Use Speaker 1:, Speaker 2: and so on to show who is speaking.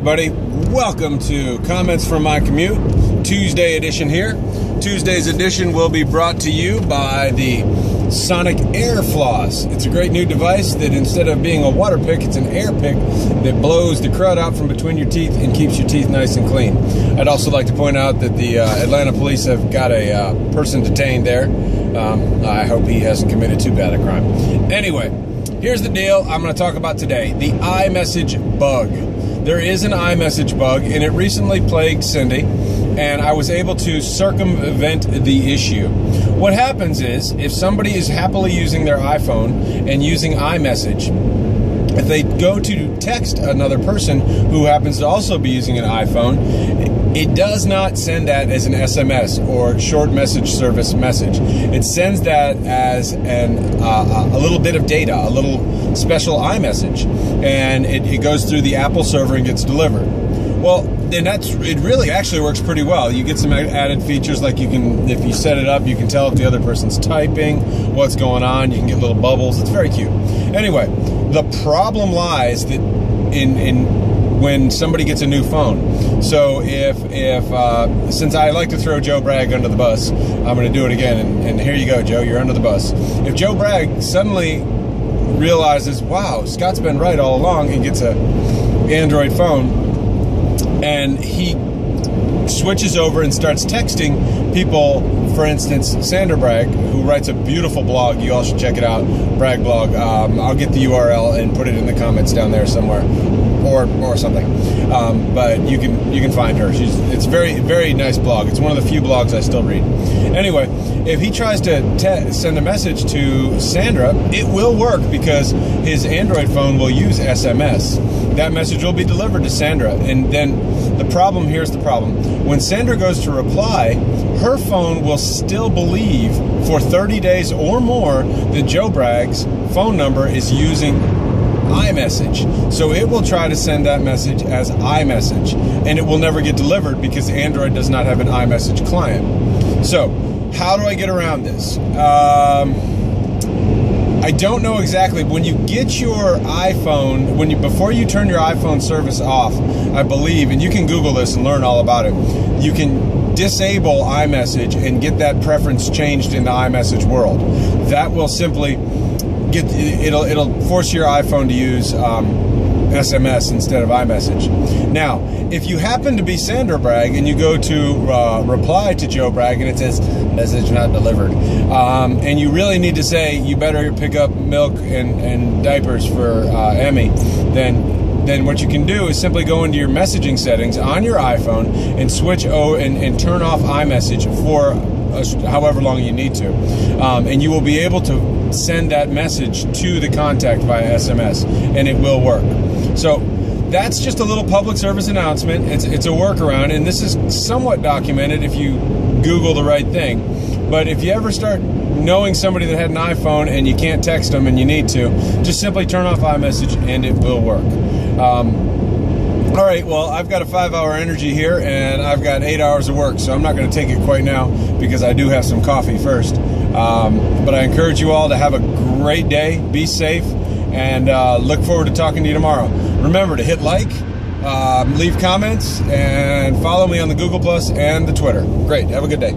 Speaker 1: Everybody, welcome to Comments from My Commute, Tuesday edition here. Tuesday's edition will be brought to you by the Sonic Air Floss. It's a great new device that instead of being a water pick, it's an air pick that blows the crud out from between your teeth and keeps your teeth nice and clean. I'd also like to point out that the Atlanta police have got a person detained there. I hope he hasn't committed too bad a crime. Anyway, here's the deal I'm going to talk about today, the iMessage bug. There is an iMessage bug, and it recently plagued Cindy, and I was able to circumvent the issue. What happens is, if somebody is happily using their iPhone and using iMessage, if they go to text another person who happens to also be using an iPhone, it does not send that as an SMS or short message service message. It sends that as a little bit of data, a little special iMessage, and it goes through the Apple server and gets delivered. Well, and it really actually works pretty well. You get some added features, like you can, if you set it up, you can tell if the other person's typing, what's going on. You can get little bubbles. It's very cute. Anyway, the problem lies that in when somebody gets a new phone. So if since I like to throw Joe Bragg under the bus, I'm going to do it again. And here you go, Joe. You're under the bus. If Joe Bragg suddenly realizes, wow, Scott's been right all along, and gets a Android phone, and he switches over and starts texting people, for instance, Sandra Bragg, who writes a beautiful blog. You all should check it out, Bragg blog. I'll get the URL and put it in the comments down there somewhere, or something. But you can find her. It's very, very nice blog. It's one of the few blogs I still read. Anyway, if he tries to send a message to Sandra, it will work because his Android phone will use SMS. That message will be delivered to Sandra, and then the problem, here's the problem. When Sandra goes to reply, her phone will still believe for 30 days or more that Joe Bragg's phone number is using iMessage. So it will try to send that message as iMessage, and it will never get delivered because Android does not have an iMessage client. So how do I get around this? I don't know exactly. When you get your iPhone, before you turn your iPhone service off, I believe, and you can Google this and learn all about it, you can disable iMessage and get that preference changed in the iMessage world. That will simply it'll force your iPhone to use SMS instead of iMessage. Now, if you happen to be Sandra Bragg and you go to reply to Joe Bragg and it says message not delivered, and you really need to say you better pick up milk and diapers for Emmy, then what you can do is simply go into your messaging settings on your iPhone and switch and turn off iMessage for however long you need to, and you will be able to send that message to the contact via SMS, and it will work. So that's just a little public service announcement. It's a workaround, and this is somewhat documented if you Google the right thing. But if you ever start knowing somebody that had an iPhone and you can't text them and you need to, just simply turn off iMessage and it will work. All right, well, I've got a 5-hour energy here, and I've got 8 hours of work, so I'm not going to take it quite now because I do have some coffee first. But I encourage you all to have a great day, be safe, and look forward to talking to you tomorrow. Remember to hit like, leave comments, and follow me on the Google Plus and the Twitter. Great, have a good day.